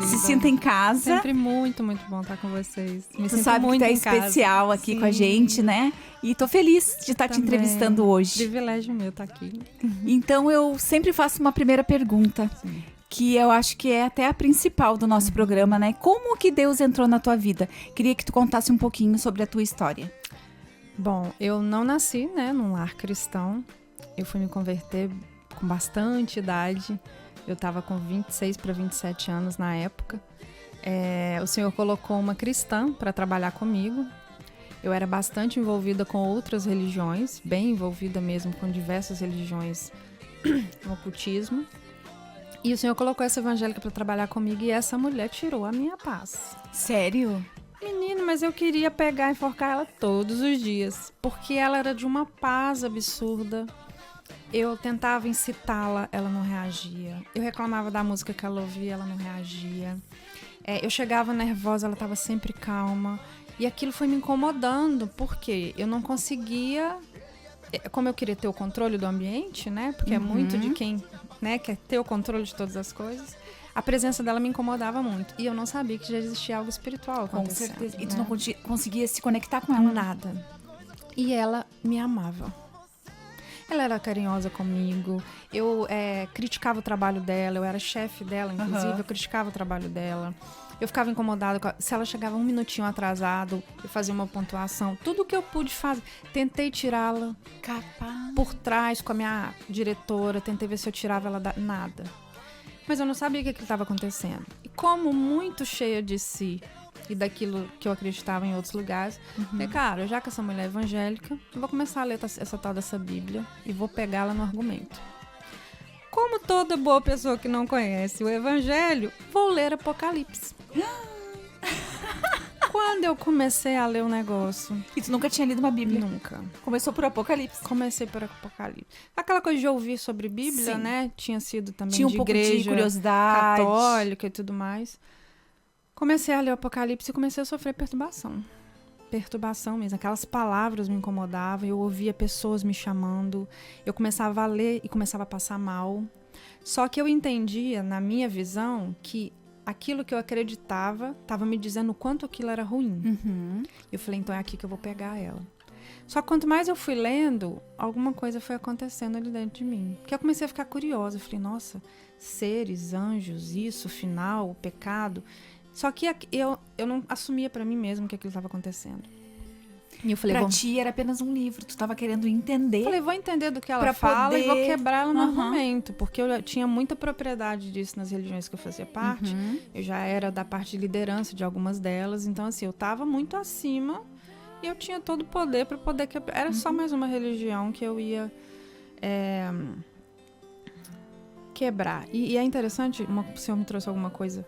Se sinta em casa. Sempre muito, muito bom estar com vocês. Me Tu sinto sabe que muito tá em especial casa. aqui Sim. com a gente, né? E tô feliz de estar te Também. entrevistando hoje. Privilégio meu estar aqui. Então eu sempre faço uma primeira pergunta, que eu acho que é até a principal do nosso programa, né? Como que Deus entrou na tua vida? Queria que tu contasse um pouquinho sobre a tua história. Bom, eu não nasci, né, num lar cristão. Eu fui me converter com bastante idade. Eu estava com 26 para 27 anos na época. O Senhor colocou uma cristã para trabalhar comigo. Eu era bastante envolvida com outras religiões, bem envolvida mesmo com diversas religiões no ocultismo. E o Senhor colocou essa evangélica para trabalhar comigo e essa mulher tirou a minha paz. Sério? Menino, mas eu queria pegar e enforcar ela todos os dias, porque ela era de uma paz absurda. Eu tentava incitá-la, ela não reagia. Eu reclamava da música que ela ouvia, ela não reagia. Eu chegava nervosa, ela estava sempre calma. E aquilo foi me incomodando, porque eu não conseguia... Como eu queria ter o controle do ambiente, né? Porque é muito de quem, né, quer ter o controle de todas as coisas. A presença dela me incomodava muito. E eu não sabia que já existia algo espiritual acontecendo. Com certeza. E tu né? não conseguia se conectar com ela? Nada. E ela me amava. Ela era carinhosa comigo. Eu criticava o trabalho dela. Eu era chefe dela, inclusive. Eu criticava o trabalho dela. Eu ficava incomodada. Se ela chegava um minutinho atrasado, eu fazia uma pontuação. Tudo que eu pude fazer. Tentei tirá-la por trás com a minha diretora. Tentei ver se eu tirava ela nada. Mas eu não sabia o que estava acontecendo. E como muito cheia de si e daquilo que eu acreditava em outros lugares, falei, cara, já que essa mulher é evangélica, eu vou começar a ler essa tal dessa Bíblia e vou pegá-la no argumento. Como toda boa pessoa que não conhece o Evangelho, vou ler Apocalipse. Quando eu comecei a ler o negócio... E tu nunca tinha lido uma Bíblia? Nunca. Começou por Apocalipse? Comecei por Apocalipse. Aquela coisa de ouvir sobre Bíblia, Sim. né? Tinha sido também Tinha um de pouco igreja de curiosidade. católica e tudo mais. Comecei a ler o Apocalipse e comecei a sofrer perturbação. Perturbação mesmo. Aquelas palavras me incomodavam. Eu ouvia pessoas me chamando. Eu começava a ler e começava a passar mal. Só que eu entendia, na minha visão, que aquilo que eu acreditava estava me dizendo o quanto aquilo era ruim. Eu falei, então é aqui que eu vou pegar ela. Só que quanto mais eu fui lendo, alguma coisa foi acontecendo ali dentro de mim. Porque eu comecei a ficar curiosa. Eu falei, nossa, seres, anjos, isso, final, o pecado. Só que eu não assumia pra mim mesmo que aquilo estava acontecendo. E eu falei, Pra ti era apenas um livro, tu tava querendo entender. Falei, vou entender do que ela pra fala poder... e vou quebrar ela no argumento. Porque eu tinha muita propriedade disso nas religiões que eu fazia parte. Eu já era da parte de liderança de algumas delas. Então, assim, eu tava muito acima e eu tinha todo o poder pra poder quebrar. Era só mais uma religião que eu ia quebrar. E é interessante, o senhor me trouxe uma coisa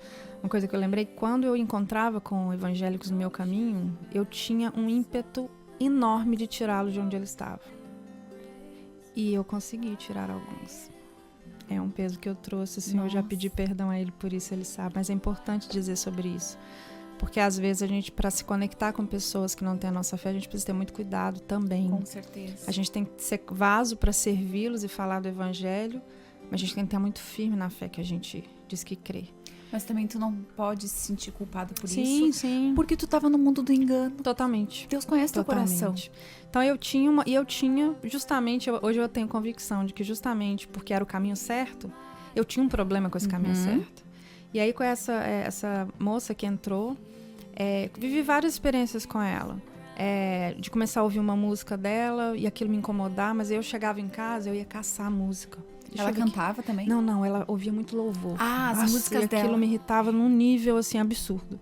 que eu lembrei. Quando eu encontrava com evangélicos no meu caminho, eu tinha um ímpeto enorme de tirá-los de onde eles estavam. E eu consegui tirar alguns. É um peso que eu trouxe, o Senhor já pedi perdão a Ele por isso, Ele sabe. Mas é importante dizer sobre isso. Porque às vezes a gente, para se conectar com pessoas que não têm a nossa fé, a gente precisa ter muito cuidado também. Com certeza. A gente tem que ser vaso para servi-los e falar do Evangelho, mas a gente tem que estar muito firme na fé que a gente diz que crê. Mas também tu não pode se sentir culpado por isso. Sim, sim. Porque tu tava no mundo do engano. Totalmente. Deus conhece teu coração. Então eu tinha justamente, hoje eu tenho convicção de que justamente porque era o caminho certo, eu tinha um problema com esse caminho certo. E aí com essa moça que entrou, vivi várias experiências com ela. De começar a ouvir uma música dela e aquilo me incomodar, mas eu chegava em casa, eu ia caçar a música. Ela cantava também? Não, ela ouvia muito louvor. As músicas dela. Aquilo me irritava num nível, assim, absurdo.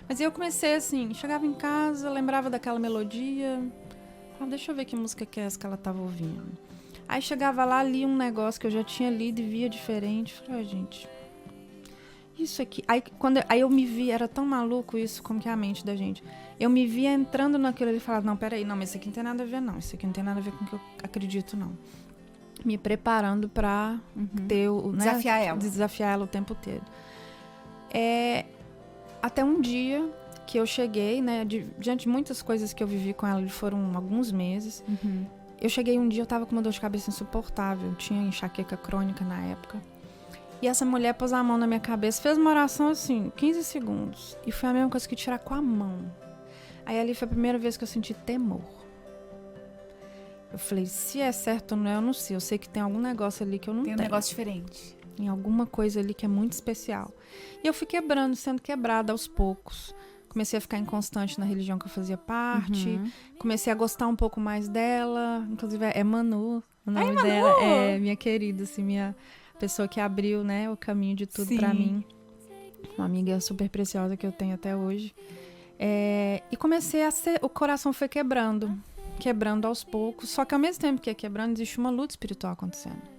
Mas eu comecei, assim, chegava em casa, lembrava daquela melodia. Deixa eu ver que música que é essa que ela tava ouvindo. Aí chegava lá, lia um negócio que eu já tinha lido e via diferente. Falei, gente, isso aqui... Aí eu me vi, era tão maluco isso, como que é a mente da gente. Eu me via entrando naquilo e falava, não, peraí, não, mas isso aqui não tem nada a ver, não. Isso aqui não tem nada a ver com o que eu acredito, não. Me preparando pra ter desafiar ela o tempo todo. Até um dia que eu cheguei, né, diante de muitas coisas que eu vivi com ela, foram alguns meses, eu cheguei um dia, eu tava com uma dor de cabeça insuportável. Tinha enxaqueca crônica na época. E essa mulher pôs a mão na minha cabeça, fez uma oração assim, 15 segundos. E foi a mesma coisa que tirar com a mão. Aí ali foi a primeira vez que eu senti temor. Eu falei, se é certo ou não é, eu não sei. Eu sei que tem algum negócio ali que eu não tenho. Tem um negócio diferente. Tem alguma coisa ali que é muito especial. E eu fui quebrando, sendo quebrada aos poucos. Comecei a ficar inconstante na religião que eu fazia parte. Comecei a gostar um pouco mais dela. Inclusive, é Manu, o nome dela. É minha querida, assim, minha pessoa que abriu, né, o caminho de tudo pra mim. Uma amiga super preciosa que eu tenho até hoje. E comecei a ser... O coração foi quebrando aos poucos. Só que ao mesmo tempo que ia quebrando, existe uma luta espiritual acontecendo.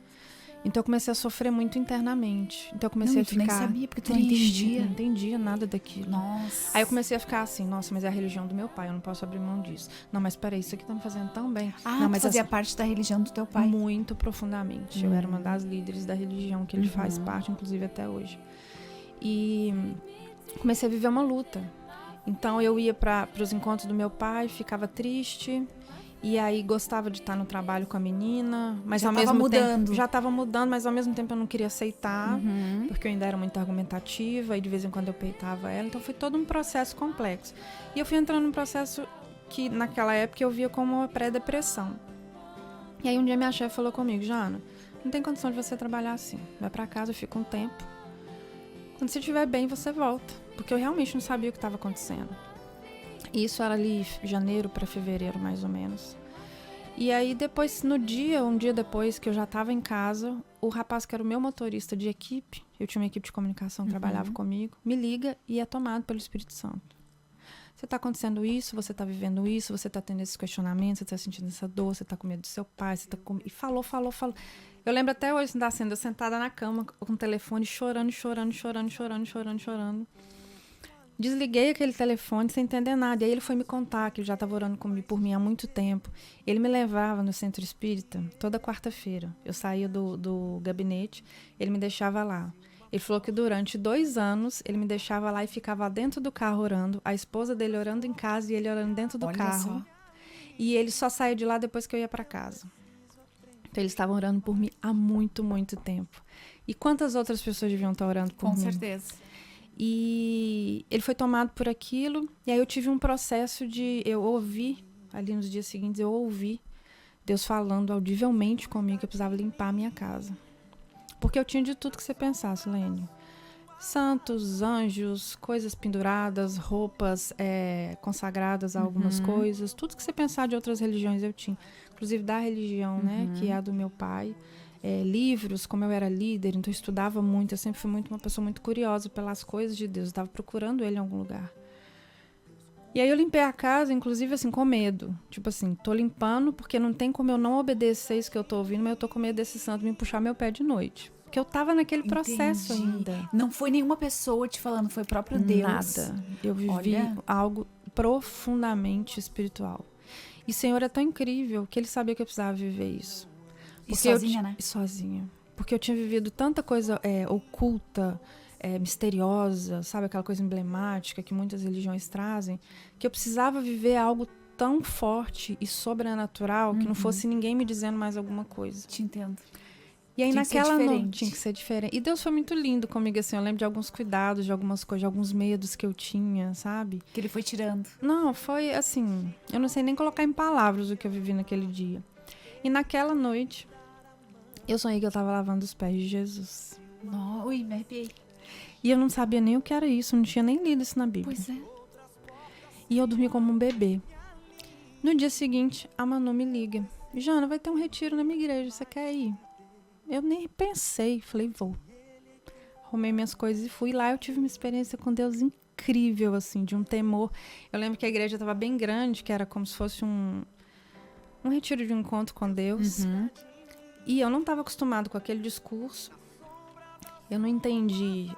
Então eu comecei a sofrer muito internamente. Então eu comecei a ficar... nem sabia, porque tu não entendia nada daquilo. Nossa. Aí eu comecei a ficar assim, nossa, mas é a religião do meu pai, eu não posso abrir mão disso. Não, mas peraí, isso aqui tá me fazendo tão bem. Não, mas fazia parte da religião do teu pai. Muito profundamente. Eu era uma das líderes da religião, que ele faz parte, inclusive até hoje. E comecei a viver uma luta. Então eu ia para os encontros do meu pai, ficava triste... E aí gostava de estar no trabalho com a menina, mas ao mesmo tempo já estava mudando, mas ao mesmo tempo eu não queria aceitar, porque eu ainda era muito argumentativa e de vez em quando eu peitava ela, então foi todo um processo complexo. E eu fui entrando num processo que naquela época eu via como uma pré-depressão. E aí um dia minha chefe falou comigo, Jana, não tem condição de você trabalhar assim, vai para casa, fica um tempo. Quando você estiver bem, você volta, porque eu realmente não sabia o que estava acontecendo. Isso era ali janeiro para fevereiro, mais ou menos. E aí depois, um dia depois que eu já estava em casa, o rapaz que era o meu motorista de equipe, eu tinha uma equipe de comunicação que trabalhava comigo, me liga e é tomado pelo Espírito Santo. Você está acontecendo isso, você está vivendo isso, você está tendo esses questionamentos, você está sentindo essa dor, você está com medo do seu pai, você tá com... E falou. Eu lembro até hoje da cena, eu sentada na cama com o telefone, chorando. Desliguei aquele telefone sem entender nada. E aí ele foi me contar que ele já estava orando por mim há muito tempo. Ele me levava no centro espírita toda quarta-feira. Eu saía do gabinete, ele me deixava lá. Ele falou que durante 2 anos ele me deixava lá e ficava dentro do carro orando. A esposa dele orando em casa e ele orando dentro do carro. Só. E ele só saía de lá depois que eu ia para casa. Então eles estavam orando por mim há muito, muito tempo. E quantas outras pessoas deviam estar orando por mim? Com certeza. E ele foi tomado por aquilo, e aí eu tive um processo eu ouvi, ali nos dias seguintes, eu ouvi Deus falando audivelmente comigo que eu precisava limpar a minha casa. Porque eu tinha de tudo que você pensasse, Lene. Santos, anjos, coisas penduradas, roupas consagradas a algumas coisas, tudo que você pensar de outras religiões eu tinha. Inclusive da religião, né, que é a do meu pai. Livros, como eu era líder, então eu estudava muito, eu sempre fui uma pessoa muito curiosa pelas coisas de Deus, eu estava procurando ele em algum lugar. E aí eu limpei a casa, inclusive assim, com medo, tipo assim, tô limpando porque não tem como eu não obedecer isso que eu tô ouvindo, mas eu tô com medo desse santo me puxar meu pé de noite, porque eu tava naquele processo ainda. Não foi nenhuma pessoa te falando, foi o próprio Deus. Nada, eu vivi algo profundamente espiritual. E o Senhor é tão incrível que Ele sabia que eu precisava viver isso. Porque sozinha, né? Sozinha. Porque eu tinha vivido tanta coisa oculta, misteriosa, sabe? Aquela coisa emblemática que muitas religiões trazem, que eu precisava viver algo tão forte e sobrenatural que não fosse ninguém me dizendo mais alguma coisa. Te entendo. E aí naquela noite tinha que ser diferente. E Deus foi muito lindo comigo, assim. Eu lembro de alguns cuidados, de algumas coisas, de alguns medos que eu tinha, sabe? Que Ele foi tirando. Não, foi assim... Eu não sei nem colocar em palavras o que eu vivi naquele dia. E naquela noite... Eu sonhei que eu tava lavando os pés de Jesus. Ui, me arrepiei. E eu não sabia nem o que era isso, não tinha nem lido isso na Bíblia. Pois é. E eu dormi como um bebê. No dia seguinte, a Manu me liga. Jana, vai ter um retiro na minha igreja, você quer ir? Eu nem pensei, falei, vou. Arrumei minhas coisas e fui lá. Eu tive uma experiência com Deus incrível, assim, de um temor. Eu lembro que a igreja estava bem grande, que era como se fosse um retiro de um encontro com Deus. E eu não estava acostumado com aquele discurso. Eu não entendi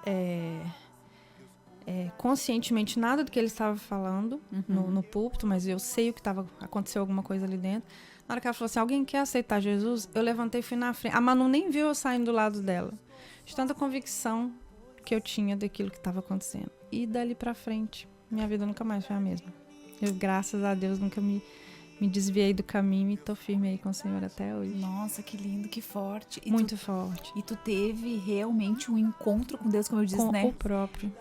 conscientemente nada do que ele estava falando no púlpito, mas eu sei o que aconteceu alguma coisa ali dentro. Na hora que ela falou assim, alguém quer aceitar Jesus? Eu levantei e fui na frente. A Manu nem viu eu saindo do lado dela. De tanta convicção que eu tinha daquilo que estava acontecendo. E dali pra frente, minha vida nunca mais foi a mesma. Eu, graças a Deus, nunca me Me desviei do caminho e tô firme aí com o Senhor até hoje. Nossa, que lindo, que forte. E Muito forte. E tu teve realmente um encontro com Deus, como eu disse, Com né? o próprio.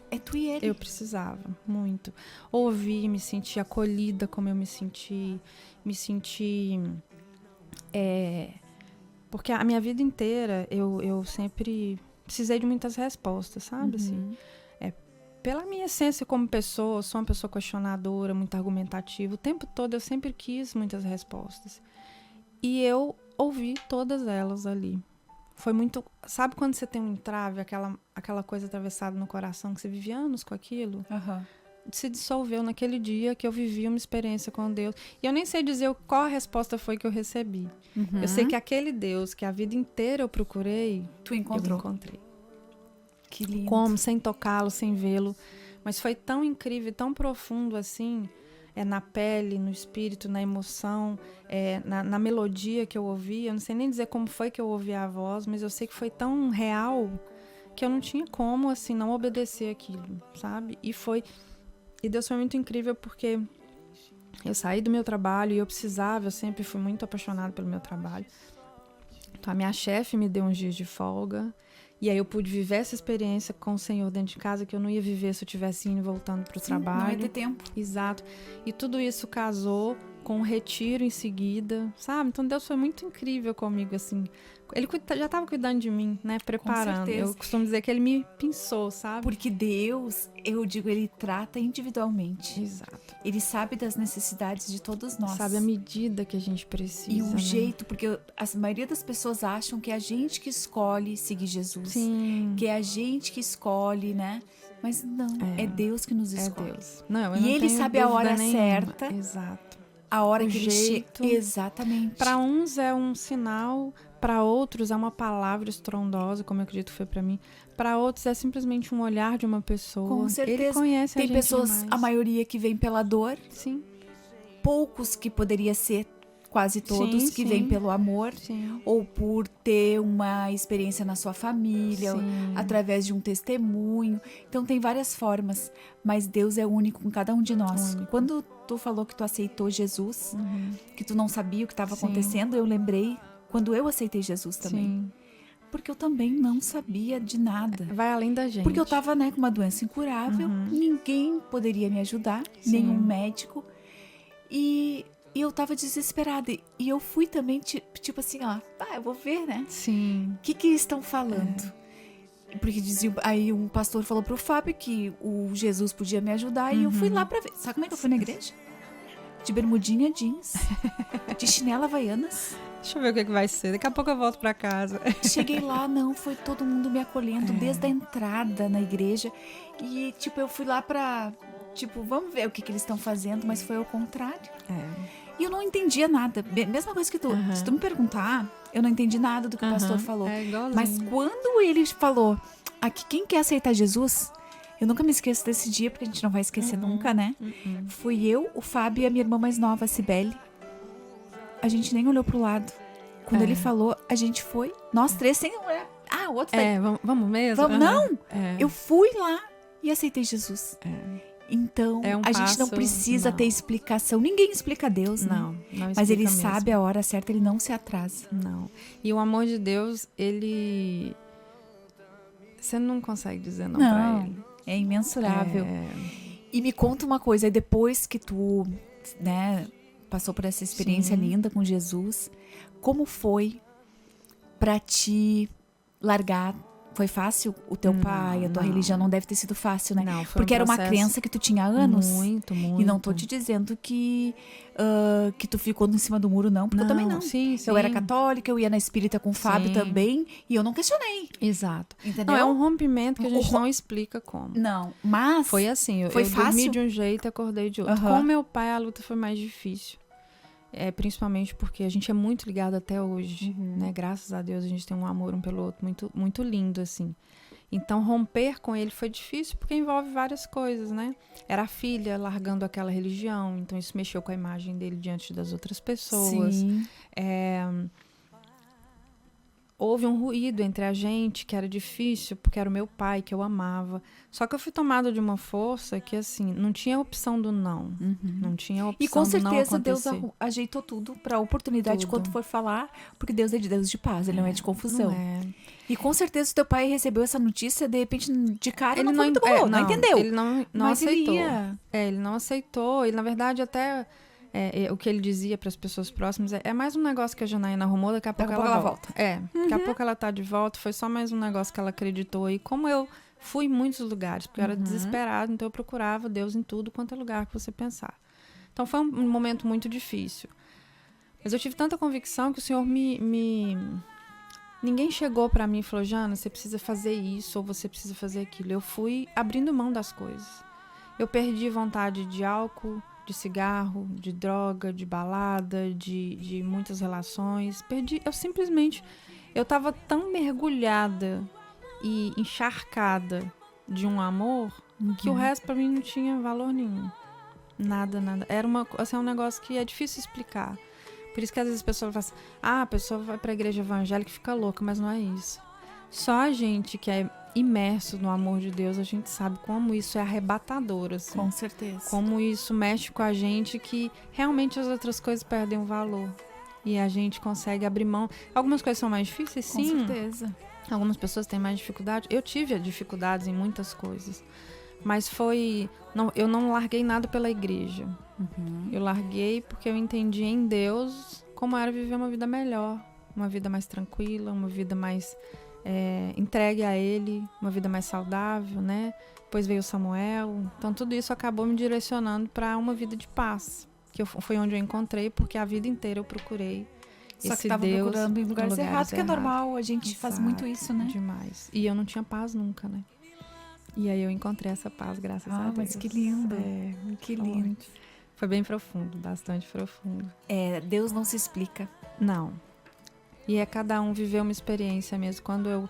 É tu e ele. Eu precisava, muito. Ouvir, me sentir acolhida como eu me senti. Me sentir... Porque a minha vida inteira, eu sempre precisei de muitas respostas, sabe? Assim, pela minha essência como pessoa, eu sou uma pessoa questionadora, muito argumentativa. O tempo todo eu sempre quis muitas respostas. E eu ouvi todas elas ali. Foi muito... Sabe quando você tem um entrave, aquela coisa atravessada no coração, que você vive anos com aquilo? Se dissolveu naquele dia que eu vivi uma experiência com Deus. E eu nem sei dizer qual a resposta foi que eu recebi. Eu sei que aquele Deus que a vida inteira eu procurei, Tu encontrou. eu encontrei. Que lindo. Como? Sem tocá-lo, sem vê-lo. Mas foi tão incrível, tão profundo assim, na pele, no espírito, na emoção, na melodia que eu ouvi. Eu não sei nem dizer como foi que eu ouvi a voz, mas eu sei que foi tão real que eu não tinha como, assim, não obedecer aquilo, sabe? E Deus foi muito incrível porque eu saí do meu trabalho e eu sempre fui muito apaixonada pelo meu trabalho. Então a minha chefe me deu uns dias de folga. E aí eu pude viver essa experiência com o Senhor dentro de casa, que eu não ia viver se eu tivesse indo e voltando para o trabalho. Não ia ter tempo. Exato. E tudo isso casou com um retiro em seguida, sabe? Então Deus foi muito incrível comigo, assim. Ele já estava cuidando de mim, né? Preparando. Com certeza. Eu costumo dizer que ele me pinçou, sabe? Porque Deus, eu digo, ele trata individualmente. Exato. Ele sabe das necessidades de todos nós. Sabe a medida que a gente precisa. E o né? jeito, porque a maioria das pessoas acham que é a gente que escolhe seguir Jesus. Sim. Que é a gente que escolhe, né? Mas não, é Deus que nos escolhe. É Deus. Não, eu E não ele tenho sabe a dúvida hora nenhuma. certa. Exato. A hora O que ele jeito. chega. Exatamente. Para uns é um sinal, para outros é uma palavra estrondosa, como eu acredito que foi para mim. Para outros é simplesmente um olhar de uma pessoa. Com certeza. Ele conhece Tem a gente pessoas, demais. a maioria que vem pela dor. Sim. Poucos que poderia ser quase todos Sim, que sim. vêm pelo amor. Sim. Ou por ter uma experiência na sua família, Sim. através de um testemunho. Então tem várias formas, mas Deus é único com cada um de nós. Único. Quando tu falou que tu aceitou Jesus, que tu não sabia o que estava Sim. acontecendo, eu lembrei quando eu aceitei Jesus também. Sim. Porque eu também não sabia de nada. Vai além da gente. Porque eu tava, né, com uma doença incurável, ninguém poderia me ajudar, Sim. nenhum médico. E eu tava desesperada. E eu fui também, tipo assim, ó, eu vou ver, né? Sim. O que estão falando? Porque dizia, aí um pastor falou pro Fábio que o Jesus podia me ajudar e eu fui lá pra ver. Sabe como é que eu fui na igreja? De bermudinha jeans, de chinela havaianas. Deixa eu ver o que vai ser. Daqui a pouco eu volto pra casa. Cheguei lá, não, foi todo mundo me acolhendo desde a entrada na igreja. E, tipo, eu fui lá pra, tipo, vamos ver o que eles estão fazendo, mas foi ao contrário. E eu não entendia nada. Mesma coisa que tu. Se tu me perguntar, eu não entendi nada do que o pastor falou. É igualzinho. Mas quando ele falou, aqui quem quer aceitar Jesus, eu nunca me esqueço desse dia, porque a gente não vai esquecer nunca, né? Fui eu, o Fábio e a minha irmã mais nova, a Cibele. A gente nem olhou pro lado. Quando ele falou, a gente foi, nós três, sem olhar. O outro tá Vamos mesmo? Vamos, não! É. Eu fui lá e aceitei Jesus. Então, É um a gente não passo- precisa não. ter explicação. Ninguém explica Deus, né? Não Mas ele explica mesmo. sabe a hora certa, ele não se atrasa. Não. E o amor de Deus, ele... Você não consegue dizer não pra ele. É imensurável. E me conta uma coisa, depois que tu, né, passou por essa experiência linda com Jesus, como foi pra ti largar? Foi fácil? O teu pai, a tua religião não deve ter sido fácil, né? Não, foi Porque um era uma processo crença que tu tinha há anos. Muito. E não tô te dizendo que tu ficou em cima do muro, não. Porque eu também não. Sim. Eu era católica, eu ia na espírita com o Fábio Sim. também. E eu não questionei. Exato. Entendeu? Não, é um rompimento que a gente não explica como. Não, mas... Foi assim, eu Foi dormi fácil? de um jeito e acordei de outro. Com meu pai, a luta foi mais difícil. Principalmente porque a gente é muito ligado até hoje, né? Graças a Deus a gente tem um amor um pelo outro muito, muito lindo, assim. Então, romper com ele foi difícil porque envolve várias coisas, né? Era a filha largando aquela religião, então isso mexeu com a imagem dele diante das outras pessoas. Sim. houve um ruído entre a gente, que era difícil, porque era o meu pai, que eu amava. Só que eu fui tomada de uma força que, assim, não tinha opção do não. Não tinha opção E com do não certeza Deus acontecer. ajeitou tudo pra oportunidade Tudo. quando for falar, porque Deus é de Deus de paz, ele não é de confusão. Não é. E com certeza o teu pai recebeu essa notícia, de repente, de cara, Ele não foi muito bom, não entendeu. Ele não Mas aceitou. ele ia... Ele não aceitou. E, na verdade, até o que ele dizia para as pessoas próximas é mais um negócio que a Janaína arrumou, daqui a pouco ela volta. Daqui a pouco ela tá de volta. Foi só mais um negócio que ela acreditou. E como eu fui em muitos lugares, porque eu era desesperada, então eu procurava Deus em tudo quanto é lugar que você pensar. Então foi um momento muito difícil. Mas eu tive tanta convicção que o Senhor Ninguém chegou para mim e falou, Jana, você precisa fazer isso ou você precisa fazer aquilo. Eu fui abrindo mão das coisas. Eu perdi vontade de álcool, de cigarro, de droga, de balada, de muitas relações. Eu estava tão mergulhada e encharcada de um amor que o resto para mim não tinha valor nenhum. Nada. Era um negócio que é difícil explicar. Por isso que às vezes as pessoas falam assim, a pessoa vai para a igreja evangélica e fica louca, mas não é isso. Só a gente que é imerso no amor de Deus, a gente sabe como isso é arrebatador, assim. Com certeza. Como isso mexe com a gente, que realmente as outras coisas perdem o valor. E a gente consegue abrir mão. Algumas coisas são mais difíceis, sim. Com certeza. Algumas pessoas têm mais dificuldade. Eu tive dificuldades em muitas coisas. Mas eu não larguei nada pela igreja. Eu larguei porque eu entendi em Deus como era viver uma vida melhor. Uma vida mais tranquila, uma vida mais entregue a Ele, uma vida mais saudável, né? Depois veio Samuel. Então tudo isso acabou me direcionando para uma vida de paz. Que foi onde eu encontrei, porque a vida inteira eu procurei Só esse que estava Deus procurando em lugares errados, que é normal, a gente faz muito isso, né? Demais. E eu não tinha paz nunca, né? E aí eu encontrei essa paz, graças a Deus. Mas que lindo. Que lindo. Foi bem profundo, bastante profundo. Deus não se explica. Não. E cada um viver uma experiência mesmo. Quando eu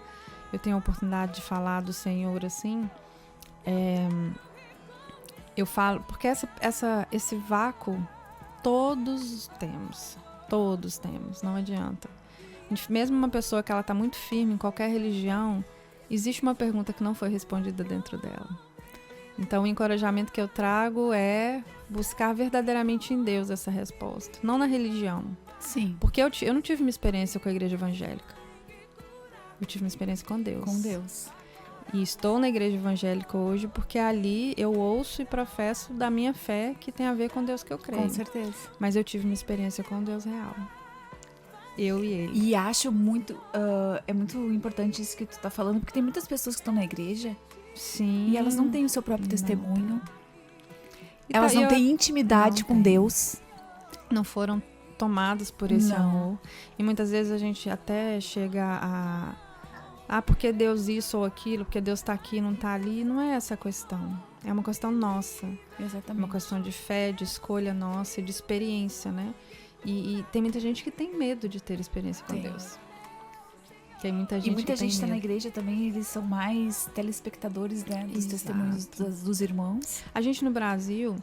tenho a oportunidade de falar do Senhor assim, eu falo, porque esse vácuo todos temos, não adianta. Mesmo uma pessoa que ela tá muito firme em qualquer religião, existe uma pergunta que não foi respondida dentro dela. Então, o encorajamento que eu trago é buscar verdadeiramente em Deus essa resposta, não na religião. Sim. Porque eu não tive uma experiência com a igreja evangélica. Eu tive uma experiência com Deus. Com Deus. E estou na igreja evangélica hoje porque ali eu ouço e professo da minha fé que tem a ver com Deus que eu creio. Com certeza. Mas eu tive uma experiência com Deus real. Eu e ele. E acho muito... é muito importante isso que tu tá falando, porque tem muitas pessoas que estão na igreja... Sim. E elas não têm o seu próprio testemunho. E elas não têm intimidade com Deus. Não foram tomadas por esse amor. E muitas vezes a gente até chega porque Deus isso ou aquilo, porque Deus tá aqui e não tá ali. Não é essa a questão. É uma questão nossa. Exatamente. Uma questão de fé, de escolha nossa e de experiência, né? E tem muita gente que tem medo de ter experiência com Deus. Tem muita gente que está na igreja também, eles são mais telespectadores, né, dos testemunhos dos irmãos. A gente no Brasil,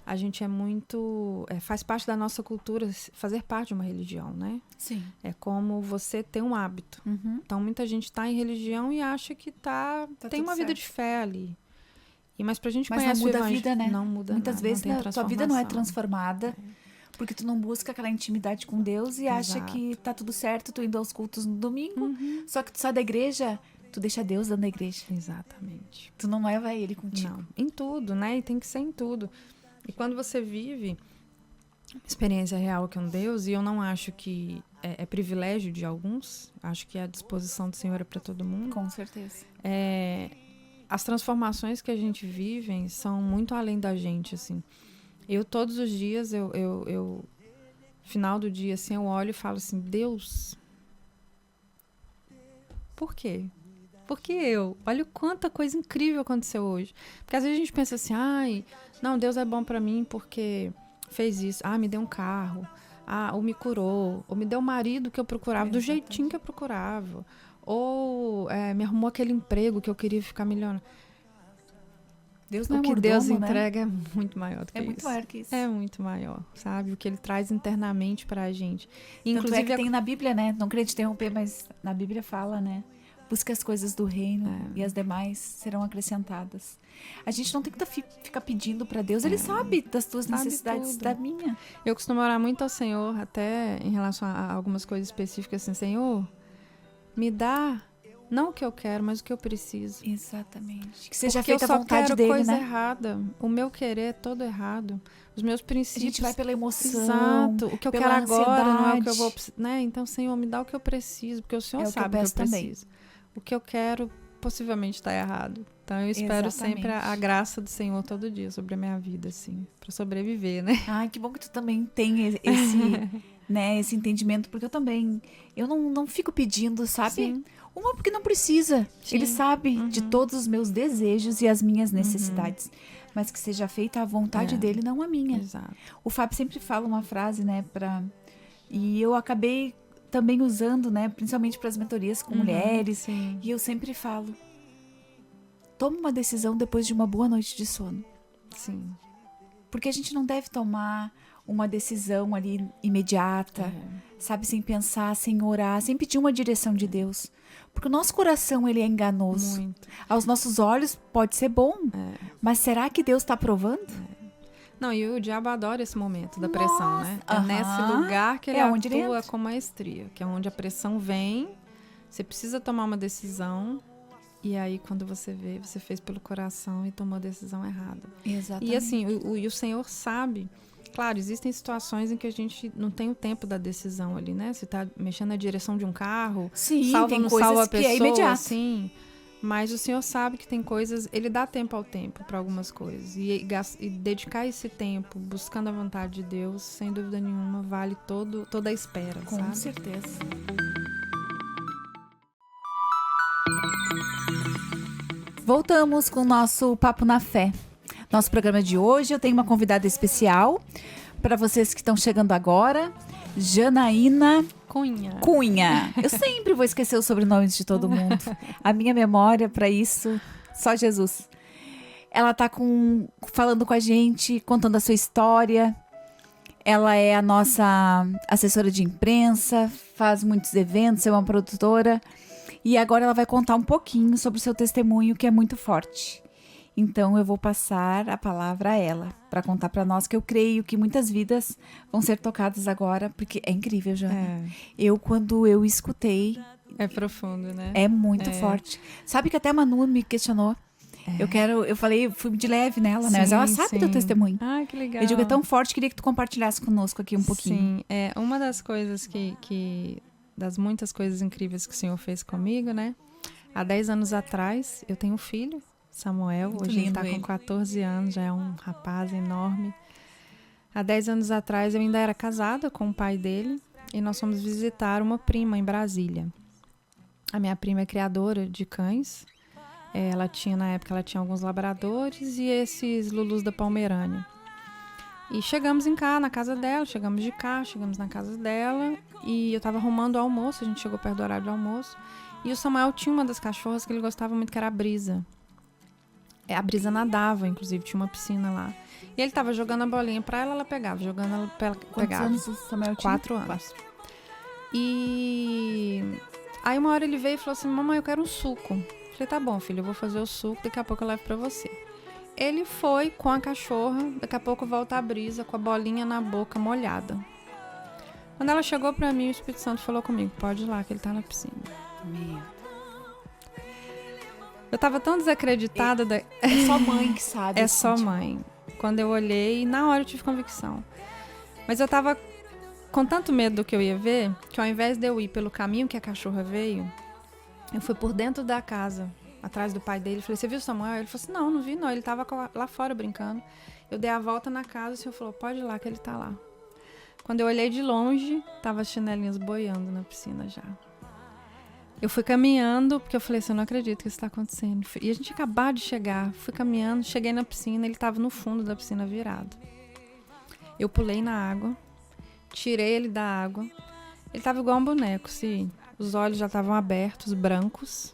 a gente é muito... faz parte da nossa cultura fazer parte de uma religião, né? Sim. É como você ter um hábito. Então, muita gente está em religião e acha que tem uma vida de fé ali. Mas pra gente conhecer não muda a vida, né? Não muda Muitas nada, vezes a tua vida não é transformada. Porque tu não busca aquela intimidade com Deus e acha que tá tudo certo, tu indo aos cultos no domingo. Só que tu sai da igreja, tu deixa Deus dentro da igreja. Exatamente. Tu não leva ele contigo. Não, em tudo, né? E tem que ser em tudo. E quando você vive experiência real com Deus, e eu não acho que é privilégio de alguns, acho que a disposição do Senhor é para todo mundo. Com certeza. As transformações que a gente vive são muito além da gente, assim. Eu, todos os dias, eu final do dia, assim, eu olho e falo assim, Deus, por quê? Por que eu? Olha quanta coisa incrível aconteceu hoje. Porque às vezes a gente pensa assim, não, Deus é bom pra mim porque fez isso. Me deu um carro. Ou me curou. Ou me deu o marido que eu procurava, do jeitinho que eu procurava. Ou me arrumou aquele emprego que eu queria ficar milionário. Deus O não que mordomo, Deus né? entrega é muito maior do que É isso. muito maior que isso. É muito maior, sabe? O que ele traz internamente pra gente. Tanto é que tem na Bíblia, né? Não queria te interromper, mas na Bíblia fala, né? Busca as coisas do reino e as demais serão acrescentadas. A gente não tem que ficar pedindo pra Deus. Ele sabe das tuas necessidades, tudo. da minha. Eu costumo orar muito ao Senhor, até em relação a algumas coisas específicas, assim, Senhor, me dá não o que eu quero, mas o que eu preciso. Exatamente. Que seja Porque feita eu só a vontade quero dele, coisa né? errada. O meu querer é todo errado. Os meus A princípios. gente vai pela emoção. Exato. O que eu pela quero agora não é o que eu ansiedade. vou, né? Então, Senhor, me dá o que eu preciso, porque o Senhor É o que eu sabe o que eu peço também. preciso. O que eu quero possivelmente está errado. Então, eu espero Exatamente. sempre a graça do Senhor todo dia sobre a minha vida, assim, para sobreviver, né? Ai, que bom que tu também tem esse, né, esse entendimento, porque eu não fico pedindo, sabe? Sim. Uma, porque não precisa. Sim. Ele sabe de todos os meus desejos e as minhas necessidades. Mas que seja feita a vontade dele, não a minha. Exato. O Fábio sempre fala uma frase, né, e eu acabei também usando, né, principalmente para as mentorias com mulheres. Sim. E eu sempre falo, tome uma decisão depois de uma boa noite de sono. Sim. Porque a gente não deve tomar uma decisão ali imediata, sabe, sem pensar, sem orar, sem pedir uma direção de Deus. Porque o nosso coração, ele é enganoso. Muito. Aos nossos olhos pode ser bom, mas será que Deus está provando? Não, e o diabo adora esse momento da pressão, né? É aham. nesse lugar que ele É onde ele atua entra. com maestria, que é onde a pressão vem, você precisa tomar uma decisão, e aí quando você vê, você fez pelo coração e tomou a decisão errada. Exatamente. E assim, o Senhor sabe. Claro, existem situações em que a gente não tem o tempo da decisão ali, né? Você tá mexendo na direção de um carro, Sim, salva tem ou não coisas salva a que pessoa, é imediato. sim. Mas o Senhor sabe que tem coisas, ele dá tempo ao tempo para algumas coisas. E dedicar esse tempo buscando a vontade de Deus, sem dúvida nenhuma, vale toda a espera, Com sabe? certeza. Voltamos com o nosso Papo na Fé. Nosso programa de hoje, eu tenho uma convidada especial para vocês que estão chegando agora, Janaína Cunha. Eu sempre vou esquecer os sobrenomes de todo mundo. A minha memória para isso, só Jesus. Ela tá falando com a gente, contando a sua história. Ela é a nossa assessora de imprensa, faz muitos eventos, é uma produtora. E agora ela vai contar um pouquinho sobre o seu testemunho, que é muito forte. Então eu vou passar a palavra a ela, para contar para nós, que eu creio que muitas vidas vão ser tocadas agora, porque é incrível, Jana. Quando eu escutei... É profundo, né? É muito forte. Sabe que até a Manu me questionou. Eu falei, fui de leve nela, né? Mas ela sabe do testemunho. Ah, que legal. Eu digo, é tão forte, queria que tu compartilhasse conosco aqui um pouquinho. Sim, uma das coisas das muitas coisas incríveis que o Senhor fez comigo, né? Há 10 anos atrás, eu tenho um filho, Samuel, muito hoje ele lindo tá com 14 anos, já é um rapaz enorme. Há 10 anos atrás, eu ainda era casada com o pai dele e nós fomos visitar uma prima em Brasília. A minha prima é criadora de cães. Na época, ela tinha alguns labradores e esses Lulus da Pomerânia. E chegamos na casa dela, chegamos de carro, chegamos na casa dela e eu tava arrumando o almoço, a gente chegou perto do horário do almoço. E o Samuel tinha uma das cachorras que ele gostava muito, que era a Brisa. A Brisa nadava, inclusive, tinha uma piscina lá. E ele tava jogando a bolinha pra ela, ela pegava. Jogando ela, ela pegava. Quantos anos o Samuel tinha? 4 anos. E aí uma hora ele veio e falou assim, mamãe, eu quero um suco. Eu falei, tá bom, filho, eu vou fazer o suco, daqui a pouco eu levo pra você. Ele foi com a cachorra, daqui a pouco volta a Brisa com a bolinha na boca molhada. Quando ela chegou pra mim, o Espírito Santo falou comigo, pode ir lá que ele tá na piscina. Eu tava tão desacreditada. É só mãe que sabe. É só mãe. Quando eu olhei, na hora eu tive convicção. Mas eu tava com tanto medo do que eu ia ver, que ao invés de eu ir pelo caminho que a cachorra veio, eu fui por dentro da casa, atrás do pai dele. Falei, você viu o Samuel? Ele falou assim, não vi não, ele tava lá fora brincando. Eu dei a volta na casa e o senhor falou, pode ir lá que ele tá lá. Quando eu olhei de longe, tava as chinelinhas boiando na piscina já. Eu fui caminhando, porque eu falei assim, eu não acredito que isso tá acontecendo. E a gente acabou de chegar, fui caminhando, cheguei na piscina, ele tava no fundo da piscina virado. Eu pulei na água, tirei ele da água. Ele tava igual um boneco, os olhos já estavam abertos, brancos.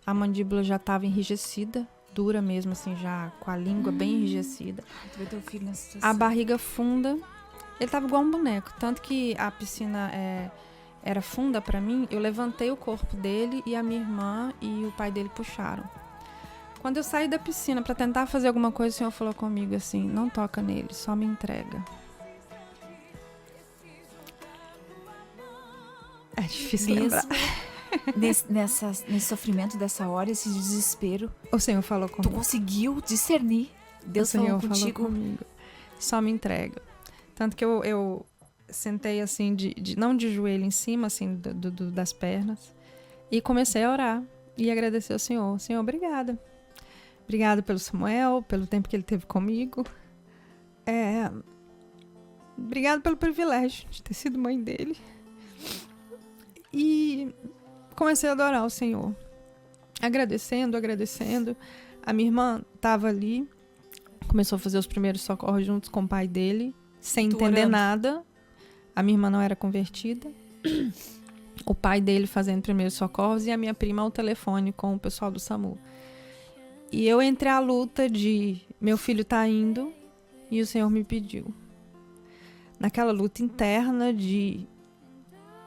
A mandíbula já estava enrijecida, dura mesmo, assim, já com a língua bem enrijecida. Tu vê teu filho nessa situação. A barriga funda. Ele tava igual um boneco. Tanto que a piscina era funda pra mim, eu levantei o corpo dele e a minha irmã e o pai dele puxaram. Quando eu saí da piscina pra tentar fazer alguma coisa, o Senhor falou comigo assim, não toca nele, só me entrega. É difícil lembrar. Nesse sofrimento dessa hora, esse desespero, O Senhor falou tu comigo. conseguiu discernir. Deus O Senhor falou falou contigo. comigo. Só me entrega. Tanto que eu sentei assim, não de joelho em cima, assim, das pernas. E comecei a orar. E agradecer ao Senhor. Senhor, obrigada. Obrigada pelo Samuel, pelo tempo que ele teve comigo. Obrigada pelo privilégio de ter sido mãe dele. E comecei a adorar o Senhor. Agradecendo. A minha irmã estava ali. Começou a fazer os primeiros socorros juntos com o pai dele. Sem entender nada. A minha irmã não era convertida. O pai dele fazendo primeiros socorros. E a minha prima ao telefone com o pessoal do SAMU. E eu entrei à luta de meu filho tá indo e o Senhor me pediu. Naquela luta interna de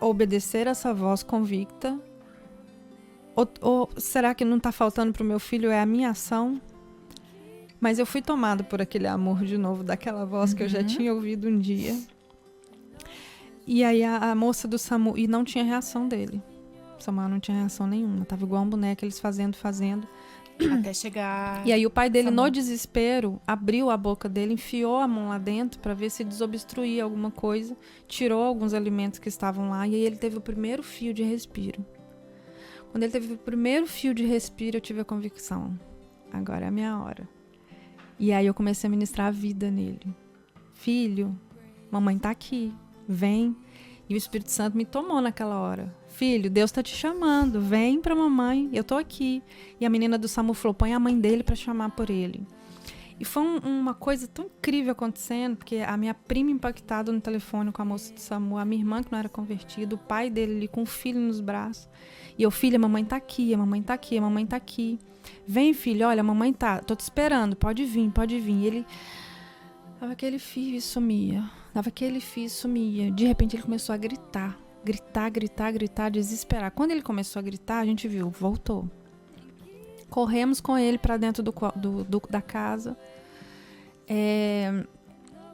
obedecer essa voz convicta. Ou será que não tá faltando pro meu filho é a minha ação? Mas eu fui tomada por aquele amor de novo, daquela voz que eu já tinha ouvido um dia. E aí a moça do SAMU, e não tinha reação dele. O Samuel não tinha reação nenhuma, tava igual um boneco, eles fazendo. Até chegar. E aí o pai dele, SAMU. no desespero, abriu a boca dele, enfiou a mão lá dentro para ver se desobstruía alguma coisa, tirou alguns alimentos que estavam lá, e aí ele teve o primeiro fio de respiro. Quando ele teve o primeiro fio de respiro, eu tive a convicção, agora é a minha hora. E aí eu comecei a ministrar a vida nele. Filho, mamãe tá aqui, vem. E o Espírito Santo me tomou naquela hora. Filho, Deus tá te chamando, vem pra mamãe, eu tô aqui. E a menina do SAMU falou, põe a mãe dele pra chamar por ele. E foi uma coisa tão incrível acontecendo, porque a minha prima impactada no telefone com a moça do SAMU, a minha irmã que não era convertida, o pai dele ali com o filho nos braços. E eu, filha, a mamãe tá aqui, a mamãe tá aqui, a mamãe tá aqui. Vem, filho, olha, a mamãe tá, tô te esperando, pode vir. E ele dava aquele fio e sumia. De repente ele começou a gritar, desesperar. Quando ele começou a gritar, a gente viu, voltou. Corremos com ele para dentro da casa.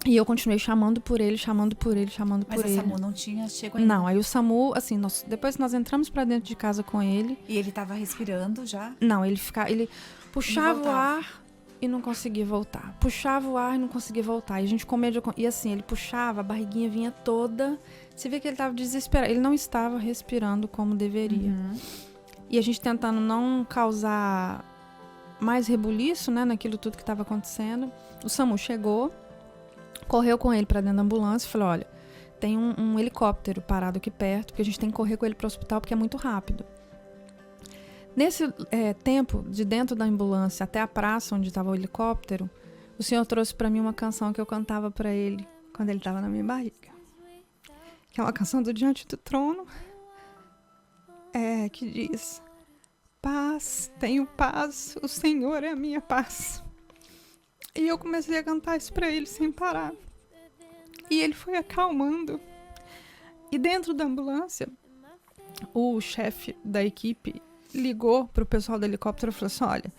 E eu continuei chamando por ele. Mas a SAMU não tinha chego ainda. Não, aí o SAMU, assim, depois nós entramos para dentro de casa com ele. E ele tava respirando já? Não, ele puxava o ar e não conseguia voltar. E a gente com medo. E assim, ele puxava, a barriguinha vinha toda. Você vê que ele estava desesperado. Ele não estava respirando como deveria. E a gente tentando não causar mais rebuliço, né, naquilo tudo que estava acontecendo. O SAMU chegou, correu com ele para dentro da ambulância e falou, olha, tem um helicóptero parado aqui perto, porque a gente tem que correr com ele para o hospital porque é muito rápido. Nesse tempo, de dentro da ambulância até a praça onde estava o helicóptero, o Senhor trouxe para mim uma canção que eu cantava para ele quando ele estava na minha barriga. Que é uma canção do Diante do Trono, que diz, paz, tenho paz, o Senhor é a minha paz. E eu comecei a cantar isso para ele sem parar. E ele foi acalmando. E dentro da ambulância, o chefe da equipe ligou pro pessoal do helicóptero e falou assim, olha,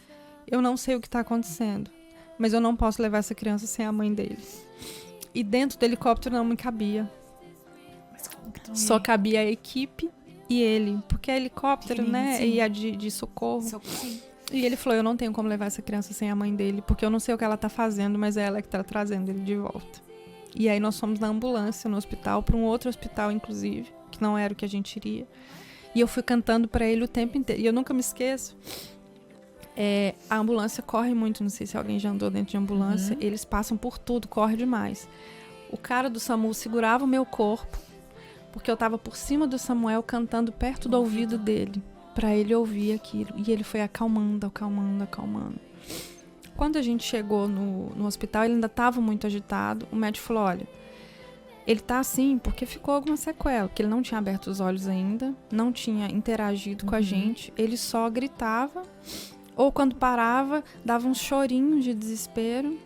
eu não sei o que tá acontecendo, mas eu não posso levar essa criança sem a mãe dele. E dentro do helicóptero não me cabia. Mas como que tu Só cabia a equipe e ele, porque é helicóptero, né, sim. e a de socorro. Sim. E ele falou, eu não tenho como levar essa criança sem a mãe dele, porque eu não sei o que ela tá fazendo, mas é ela que tá trazendo ele de volta. E aí nós fomos na ambulância, no hospital, para um outro hospital, inclusive, que não era o que a gente iria. E eu fui cantando para ele o tempo inteiro. E eu nunca me esqueço. A ambulância corre muito, não sei se alguém já andou dentro de ambulância. Eles passam por tudo, corre demais. O cara do SAMU segurava o meu corpo, porque eu tava por cima do Samuel cantando perto do ouvido dele, para ele ouvir aquilo. E ele foi acalmando. Quando a gente chegou no hospital, ele ainda estava muito agitado. O médico falou, olha, ele tá assim porque ficou alguma sequela, porque ele não tinha aberto os olhos ainda, não tinha interagido com a gente, ele só gritava Ou quando parava, dava uns chorinhos de desespero.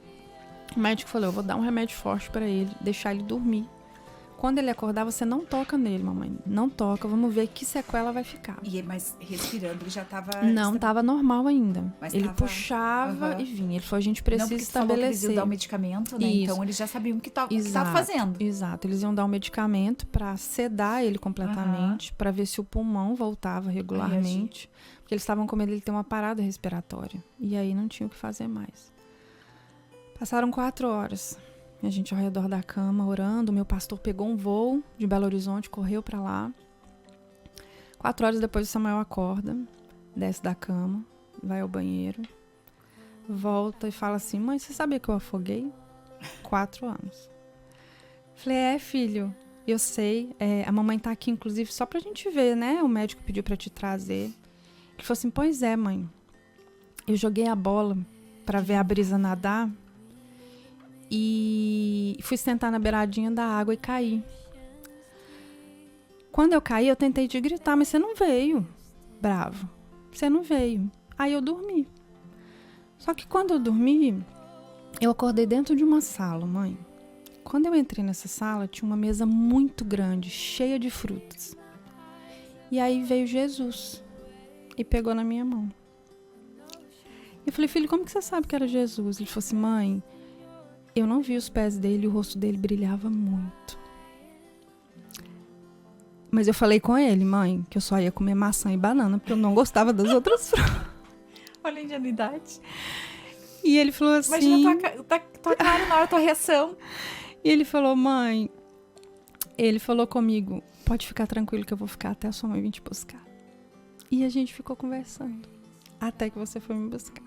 O médico falou, eu vou dar um remédio forte pra ele, deixar ele dormir. Quando ele acordar, você não toca nele, mamãe. Não toca, vamos ver que sequela vai ficar. Mas respirando, ele já tava... Não, tava normal ainda. Mas ele tava... puxava e vinha. Ele falou, a gente precisa estabelecer. Eles iam dar um medicamento, né? Então eles já sabiam o que tava fazendo. Exato, eles iam dar um medicamento pra sedar ele completamente, pra ver se o pulmão voltava regularmente. Porque eles estavam com medo de ele ter uma parada respiratória. E aí não tinha o que fazer mais. Passaram 4 horas. A gente ao redor da cama, orando. O meu pastor pegou um voo de Belo Horizonte, correu pra lá. 4 horas depois o Samuel acorda, desce da cama, vai ao banheiro, volta e fala assim, mãe, você sabia que eu afoguei? 4 anos. Falei, filho, eu sei. A mamãe tá aqui, inclusive, só pra gente ver, né? O médico pediu pra te trazer. Ele falou assim, pois é, mãe. Eu joguei a bola pra ver a brisa nadar. E fui sentar na beiradinha da água e caí. Quando eu caí, eu tentei te gritar, mas você não veio. Bravo. Você não veio. Aí eu dormi. Só que quando eu dormi, eu acordei dentro de uma sala, mãe. Quando eu entrei nessa sala, tinha uma mesa muito grande, cheia de frutas. E aí veio Jesus e pegou na minha mão. Eu falei, filho, como que você sabe que era Jesus? Ele falou assim, mãe, eu não vi os pés dele e o rosto dele brilhava muito. Mas eu falei com ele, mãe, que eu só ia comer maçã e banana, porque eu não gostava das outras frutas. Olha a ingenuidade. E ele falou assim... Imagina tua cara na hora, tua reação. E ele falou, mãe... Ele falou comigo, pode ficar tranquilo que eu vou ficar até a sua mãe vir te buscar. E a gente ficou conversando. Até que você foi me buscar.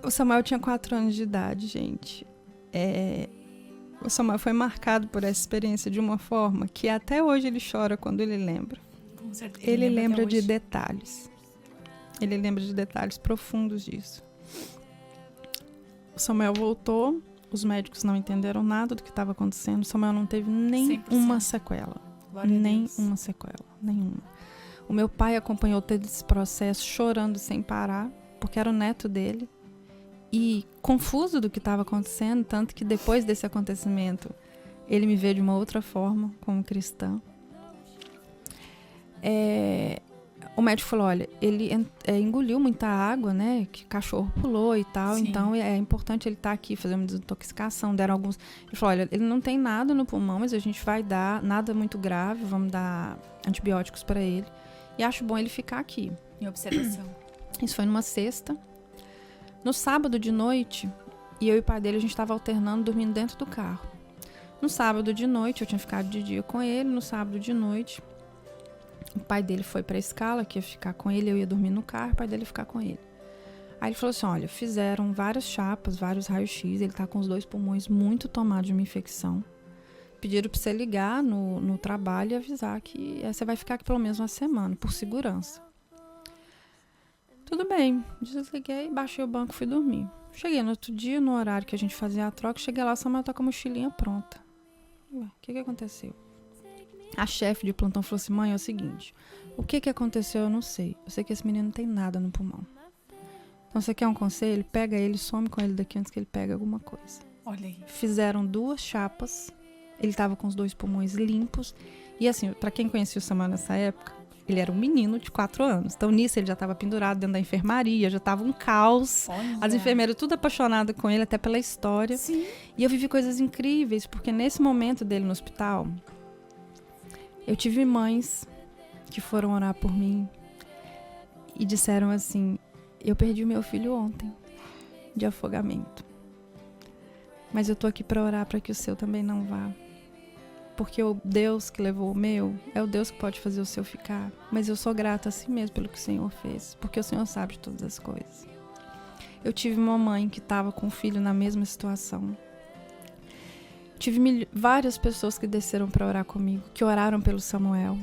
O Samuel tinha 4 anos de idade, gente. O Samuel foi marcado por essa experiência de uma forma que até hoje ele chora quando ele lembra. Com certeza. Ele lembra de detalhes. Ele lembra de detalhes profundos disso. O Samuel voltou, os médicos não entenderam nada do que estava acontecendo. O Samuel não teve nenhuma sequela. Nenhuma sequela. Nenhuma. O meu pai acompanhou todo esse processo chorando sem parar, porque era o neto dele. E confuso do que estava acontecendo, tanto que depois desse acontecimento ele me vê de uma outra forma, como cristã. O médico falou, olha, ele engoliu muita água, né, que o cachorro pulou e tal, sim. Então é importante ele estar aqui, fazer uma desintoxicação, deram alguns... Ele falou, olha, ele não tem nada no pulmão, mas a gente vai dar, nada muito grave, vamos dar antibióticos para ele, e acho bom ele ficar aqui. Em observação. Isso foi numa sexta. No sábado de noite, e eu e o pai dele, a gente estava alternando, dormindo dentro do carro. No sábado de noite, eu tinha ficado de dia com ele, no sábado de noite, o pai dele foi pra escala, que ia ficar com ele, eu ia dormir no carro, o pai dele ia ficar com ele. Aí ele falou assim, olha, fizeram várias chapas, vários raios-x, ele tá com os 2 pulmões muito tomados de uma infecção. Pediram pra você ligar no trabalho e avisar que você vai ficar aqui pelo menos uma semana, por segurança. Tudo bem, desliguei, baixei o banco e fui dormir. Cheguei no outro dia, no horário que a gente fazia a troca, cheguei lá, o Samuel tá com a mochilinha pronta. Ué, o que aconteceu? A chefe de plantão falou assim, mãe, é o seguinte, o que aconteceu eu não sei. Eu sei que esse menino não tem nada no pulmão. Então você quer um conselho? Pega ele, some com ele daqui antes que ele pegue alguma coisa. Olha aí. Fizeram 2 chapas, ele tava com os 2 pulmões limpos. E assim, pra quem conhecia o Samuel nessa época, ele era um menino de 4 anos. Então, nisso, ele já estava pendurado dentro da enfermaria, já estava um caos. Olha. As enfermeiras tudo apaixonadas com ele, até pela história. Sim. E eu vivi coisas incríveis, porque nesse momento dele no hospital, eu tive mães que foram orar por mim e disseram assim, eu perdi o meu filho ontem, de afogamento. Mas eu tô aqui para orar para que o seu também não vá. Porque o Deus que levou o meu é o Deus que pode fazer o seu ficar. Mas eu sou grata assim mesmo pelo que o Senhor fez. Porque o Senhor sabe de todas as coisas. Eu tive uma mãe que estava com um filho na mesma situação. Tive várias pessoas que desceram para orar comigo, que oraram pelo Samuel.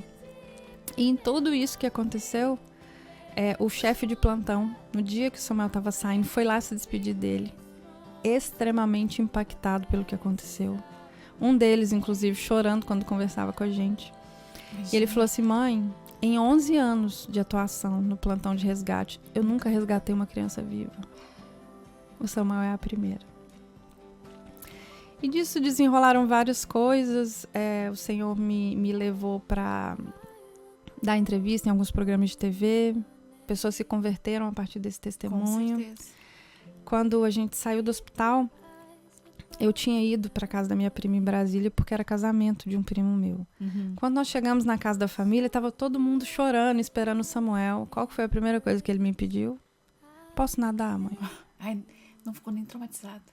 E em tudo isso que aconteceu, o chefe de plantão, no dia que o Samuel estava saindo, foi lá se despedir dele. Extremamente impactado pelo que aconteceu. Um deles, inclusive, chorando quando conversava com a gente. E ele falou assim, mãe, Em 11 anos de atuação no plantão de resgate, eu nunca resgatei uma criança viva. O Samuel é a primeira. E disso desenrolaram várias coisas. O Senhor me levou para dar entrevista em alguns programas de TV. Pessoas se converteram a partir desse testemunho. Com certeza. Quando a gente saiu do hospital, eu tinha ido para casa da minha prima em Brasília porque era casamento de um primo meu. Quando nós chegamos na casa da família, estava todo mundo chorando, esperando o Samuel. Qual que foi a primeira coisa que ele me pediu? Posso nadar, mãe? Ai, não ficou nem traumatizado.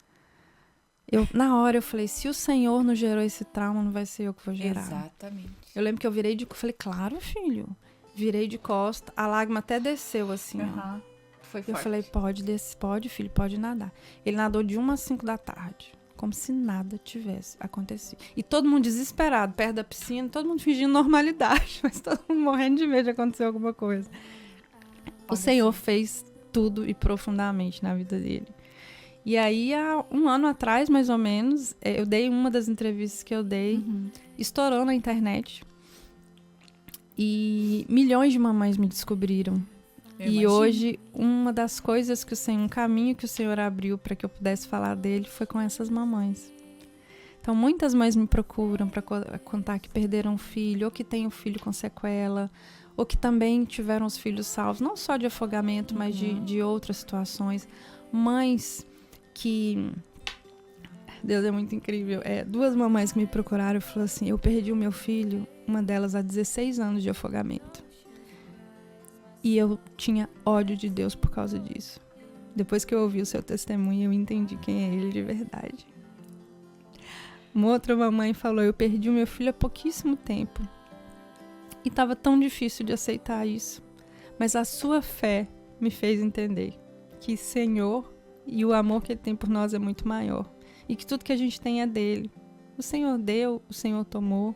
Na hora eu falei, se o Senhor não gerou esse trauma, não vai ser eu que vou gerar. Exatamente. Eu lembro que eu falei, claro, filho. Virei de costa, a lágrima até desceu assim, ó. Foi Eu forte. falei, pode, filho, pode nadar. Ele nadou de 1 às 5 da tarde, como se nada tivesse acontecido. E todo mundo desesperado, perto da piscina, todo mundo fingindo normalidade, mas todo mundo morrendo de medo de acontecer alguma coisa. O Senhor fez tudo e profundamente na vida dele. E aí, há 1 ano atrás, mais ou menos, eu dei uma das entrevistas que eu dei, estourou na internet. E milhões de mamães me descobriram. E hoje, uma das coisas que um caminho que o Senhor abriu para que eu pudesse falar dele foi com essas mamães. Então, muitas mães me procuram para contar que perderam um filho, ou que têm um filho com sequela, ou que também tiveram os filhos salvos, não só de afogamento, mas de outras situações. Mães que... Deus é muito incrível. 2 mamães que me procuraram e falaram assim, eu perdi o meu filho, uma delas há 16 anos de afogamento. E eu tinha ódio de Deus por causa disso. Depois que eu ouvi o seu testemunho, eu entendi quem é ele de verdade. Uma outra mamãe falou, eu perdi o meu filho há pouquíssimo tempo. E estava tão difícil de aceitar isso. Mas a sua fé me fez entender que Senhor e o amor que Ele tem por nós é muito maior. E que tudo que a gente tem é dele. O Senhor deu, o Senhor tomou.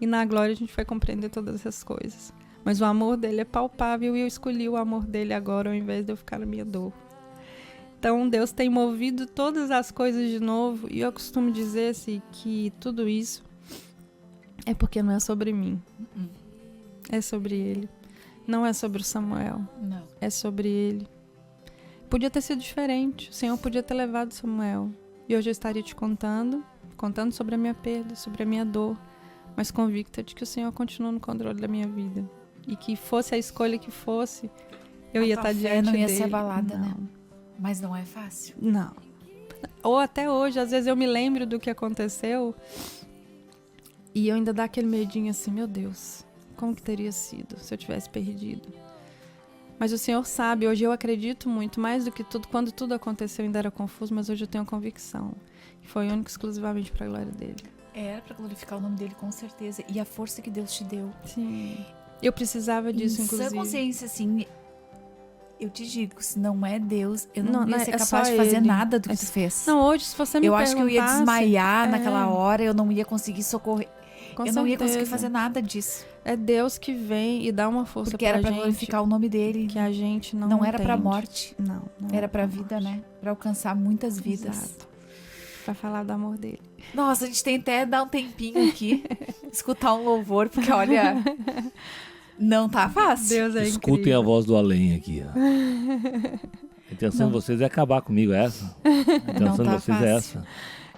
E na glória a gente vai compreender todas essas coisas. Mas o amor dele é palpável e eu escolhi o amor dele agora ao invés de eu ficar na minha dor. Então Deus tem movido todas as coisas de novo. E eu costumo dizer assim, que tudo isso é porque não é sobre mim. É sobre ele. Não é sobre o Samuel. Não. É sobre ele. Podia ter sido diferente. O Senhor podia ter levado Samuel. E hoje eu estaria te contando sobre a minha perda, sobre a minha dor, mas convicta de que o Senhor continua no controle da minha vida. E que fosse a escolha que fosse, eu ia estar diante dele. Não ia ser abalada, não. né? Mas não é fácil. Não. Ou até hoje, às vezes eu me lembro do que aconteceu e eu ainda dá aquele medinho assim, meu Deus, como que teria sido se eu tivesse perdido? Mas o Senhor sabe, hoje eu acredito muito, mais do que tudo, quando tudo aconteceu ainda era confuso, mas hoje eu tenho a convicção que foi único exclusivamente para a glória dele. Era para glorificar o nome dele, com certeza. E a força que Deus te deu. Sim. Eu precisava disso, inclusive. Em sã consciência, assim, eu te digo, se não é Deus, eu não ia ser capaz de só fazer ele. nada do que tu fez. Não, hoje, se você me Eu perguntasse... acho que eu ia desmaiar naquela hora, eu não ia conseguir socorrer. Com eu não ia conseguir certeza. fazer nada disso. É Deus que vem e dá uma força Porque era pra pra gente glorificar o nome dele. que a gente não era pra entende. morte. Não Era pra vida, né? Pra alcançar muitas vidas. Exato. Pra falar do amor dele. Nossa, a gente tem até dar um tempinho aqui, escutar um louvor, porque olha, não tá fácil. Deus é Escutem incrível. a voz do além aqui. Ó. A intenção de vocês é acabar comigo, é essa? A intenção tá de vocês fácil. é essa.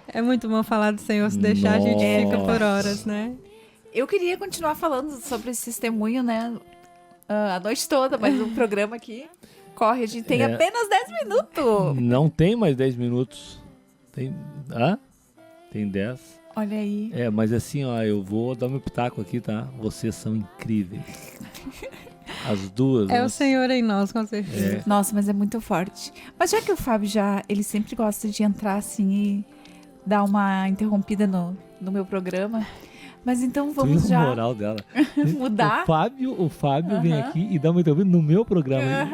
É muito bom falar do Senhor, se deixar a gente fica por Nossa. horas, né? Eu queria continuar falando sobre esse testemunho, né? A noite toda, mas o programa aqui corre. A gente tem apenas 10 minutos. Não tem mais 10 minutos. Tem... Hã? Tem 10. Olha aí. Mas assim, ó, eu vou dar meu pitaco aqui, tá? Vocês são incríveis. As duas. É o Senhor em nós, com certeza. Nossa, mas é muito forte. Mas já que o Fábio ele sempre gosta de entrar assim e dar uma interrompida no meu programa. Mas então vamos já moral dela. mudar. O Fábio vem aqui e dá uma entrevista no meu programa.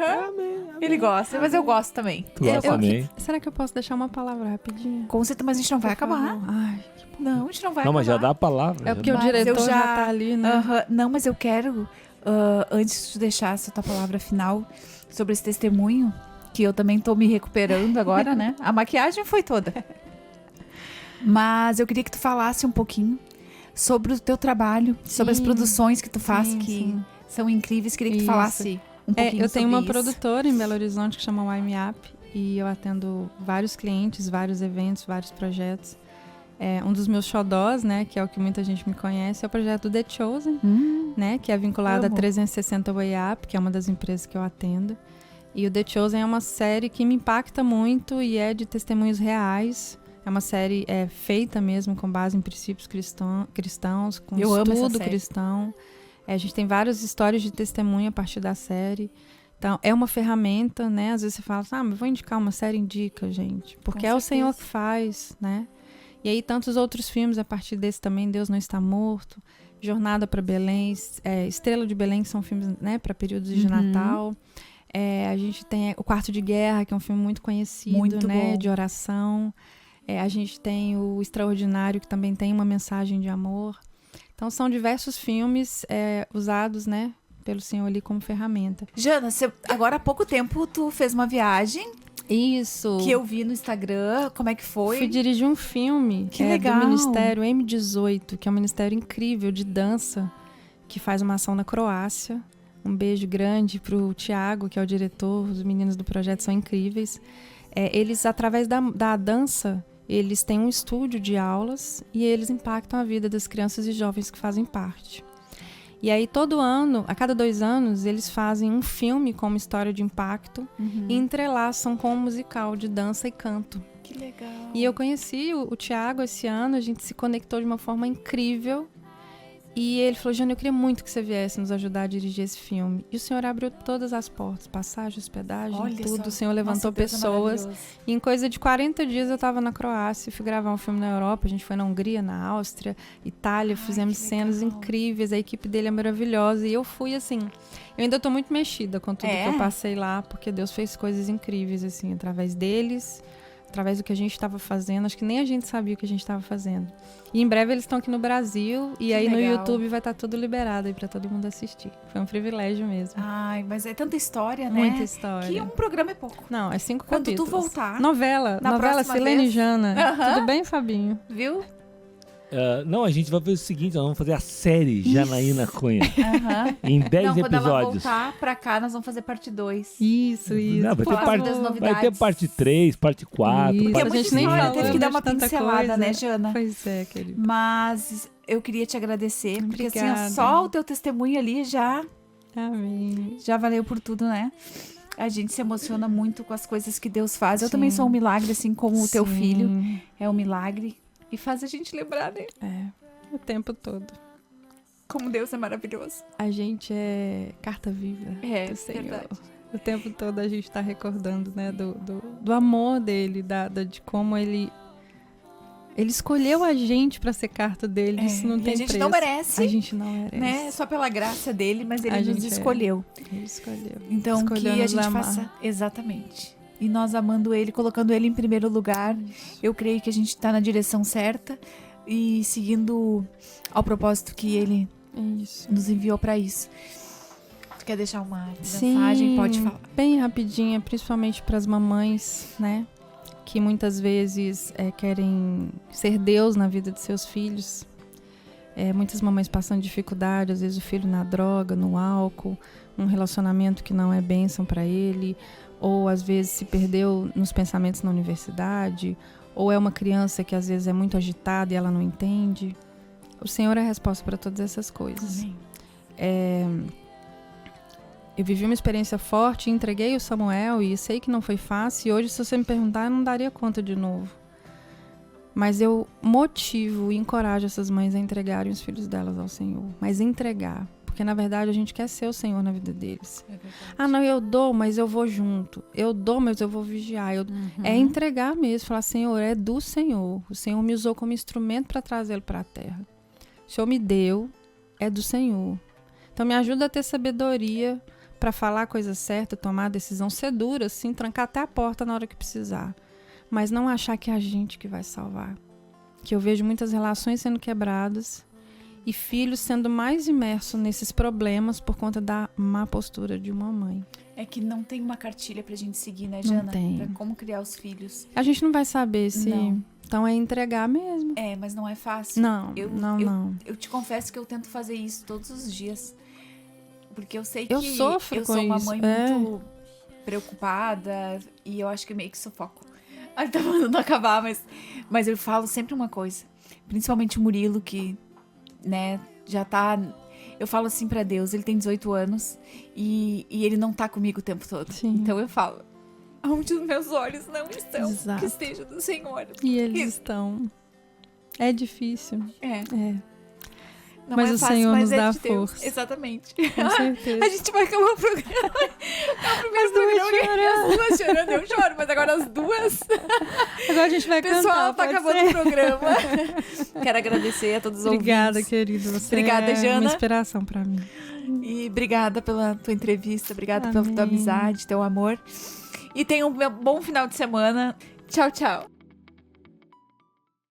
Ele gosta, mas eu gosto também. Tu gosta também? Será que eu posso deixar uma palavra rapidinho? Com certeza, mas a gente não vai Por acabar. favor. Ai, Não, a gente não vai Não, acabar. mas já dá a palavra. é porque o Mas diretor eu já tá ali, né? Não, mas eu quero, antes de deixar essa tua palavra final sobre esse testemunho, que eu também tô me recuperando agora, né? A maquiagem foi toda. Mas eu queria que tu falasse um pouquinho sobre o teu trabalho, sobre as produções que tu faz, sim, que sim. São incríveis, queria que tu Isso. falasse um pouquinho Eu tenho uma sobre isso. produtora em Belo Horizonte que chama Why Me Up e eu atendo vários clientes, vários eventos, vários projetos. Um dos meus xodós, né, que é o que muita gente me conhece, é o projeto The Chosen, né, que é vinculado amo. a 360 Way Up, que é uma das empresas que eu atendo. E o The Chosen é uma série que me impacta muito e é de testemunhos reais. É uma série feita mesmo com base em princípios cristãos, com Eu amo essa estudo série. cristão. A gente tem várias histórias de testemunho a partir da série. Então, é uma ferramenta, né? Às vezes você fala, mas vou indicar uma série, indica, gente. Porque Com é o Senhor certeza. que faz, né? E aí, tantos outros filmes a partir desse também, Deus Não Está Morto, Jornada para Belém, Estrela de Belém, que são filmes, né, para períodos de Natal. A gente tem O Quarto de Guerra, que é um filme muito conhecido, Muito né, bom. de oração. A gente tem o Extraordinário, que também tem uma mensagem de amor. Então, são diversos filmes usados, né, pelo Senhor ali como ferramenta. Jana, agora há pouco tempo tu fez uma viagem Isso. que eu vi no Instagram. Como é que foi? Fui dirigir um filme Que legal. do Ministério M18, que é um ministério incrível de dança, que faz uma ação na Croácia. Um beijo grande pro Tiago, que é o diretor. Os meninos do projeto são incríveis. Eles, através da dança, eles têm um estúdio de aulas e eles impactam a vida das crianças e jovens que fazem parte. E aí, todo ano, a cada 2 anos, eles fazem um filme com uma história de impacto e entrelaçam com um musical de dança e canto. Que legal. E eu conheci o Tiago esse ano, a gente se conectou de uma forma incrível. E ele falou, Jana, eu queria muito que você viesse nos ajudar a dirigir esse filme. E o Senhor abriu todas as portas, passagem, hospedagem, Olha tudo. só. O Senhor levantou Nossa, Deus é pessoas. maravilhoso. E em coisa de 40 dias eu estava na Croácia, fui gravar um filme na Europa, a gente foi na Hungria, na Áustria, Itália, fizemos que cenas legal. incríveis, a equipe dele é maravilhosa. E eu fui assim, eu ainda tô muito mexida com tudo que eu passei lá, porque Deus fez coisas incríveis, assim, através deles, através do que a gente estava fazendo. Acho que nem a gente sabia o que a gente estava fazendo. E em breve eles estão aqui no Brasil e aí legal. no YouTube vai estar tudo liberado aí para todo mundo assistir. Foi um privilégio mesmo. Ai, mas é tanta história, né? Muita história. Que um programa é pouco. Não, é 5 Quando capítulos. tu voltar, Novela na próxima Silene vez. e Jana. Aham. Tudo bem, Fabinho? Viu? Não, a gente vai fazer o seguinte, nós vamos fazer a série Janaína Cunha. Aham. Em 10 Não, quando ela episódios. voltar pra cá, nós vamos fazer parte 2. Isso. Não, vai, ter Falar parte, das vai novidades. ter parte 3, parte 4. Isso. Tem Parte A muita gente nem história, falou teve que dar uma de tanta pincelada, coisa. né, Jana? Pois é, querido. Mas eu queria te agradecer, porque assim, ó, Obrigada. só o teu testemunho ali já Amém. valeu por tudo, né? A gente se emociona muito com as coisas que Deus faz. Eu Sim. também sou um milagre, assim como o teu Sim. filho é um milagre. E faz a gente lembrar, né? O tempo todo. Como Deus é maravilhoso. A gente é carta viva do Senhor. Verdade. O tempo todo a gente tá recordando, né, do amor dele, de como ele escolheu a gente pra ser carta dele. Isso não E tem a gente preço. não merece, A gente não merece. né? Só pela graça dele, mas ele A nos gente escolheu. Ele escolheu. Então, Escolheu que a nos gente amar. faça exatamente. E nós amando ele, colocando ele em primeiro lugar, eu creio que a gente tá na direção certa e seguindo ao propósito que ele Isso. nos enviou pra isso. Tu quer deixar uma Sim, mensagem? Pode falar. bem rapidinha, principalmente para as mamães, né? Que muitas vezes querem ser Deus na vida de seus filhos. Muitas mamães passando dificuldade, às vezes o filho na droga, no álcool, um relacionamento que não é bênção para ele, ou às vezes se perdeu nos pensamentos na universidade, ou é uma criança que às vezes é muito agitada e ela não entende. O Senhor é a resposta para todas essas coisas. Amém. Eu vivi uma experiência forte, entreguei o Samuel e sei que não foi fácil. E hoje, se você me perguntar, eu não daria conta de novo. Mas eu motivo e encorajo essas mães a entregarem os filhos delas ao Senhor. Mas entregar. Porque, na verdade, a gente quer ser o Senhor na vida deles. É verdade. Ah, não, eu dou, mas eu vou junto. Eu dou, mas eu vou vigiar. É entregar mesmo. Falar, Senhor, é do Senhor. O Senhor me usou como instrumento para trazê-lo para a terra. O Senhor me deu, é do Senhor. Então, me ajuda a ter sabedoria para falar a coisa certa, tomar a decisão, ser dura, sim, trancar até a porta na hora que precisar. Mas não achar que é a gente que vai salvar. Que eu vejo muitas relações sendo quebradas e filhos sendo mais imersos nesses problemas por conta da má postura de uma mãe. É que não tem uma cartilha pra gente seguir, né, Jana? Não tem. Pra como criar os filhos. A gente não vai saber se... Não. Então é entregar mesmo. É, mas não é fácil. Não, Eu não. Eu te confesso que eu tento fazer isso todos os dias. porque eu sei que Eu sofro eu com sou uma isso, mãe é. muito preocupada e eu acho que meio que sufoco. Ai, tá mandando acabar, mas eu falo sempre uma coisa. Principalmente o Murilo, que, né, já tá... Eu falo assim pra Deus, ele tem 18 anos e ele não tá comigo o tempo todo. Sim. Então eu falo, onde os meus olhos não estão, Exato. que esteja do Senhor. E eles estão. É difícil. É. Não Mas é o fácil, Senhor mas nos é dá de Deus. força. Exatamente. Com certeza. A gente vai acabar o programa. É o primeiro programa. As duas chorando. Eu choro, mas agora as duas. Agora a gente vai O pessoal cantar. tá pode acabando ser? o programa. Quero agradecer a todos os Obrigada, ouvintes. querido. Você Obrigada, é Jana. uma inspiração pra mim. E obrigada pela tua entrevista. Obrigada Amém. pela tua amizade, teu amor. E tenha um bom final de semana. Tchau, tchau.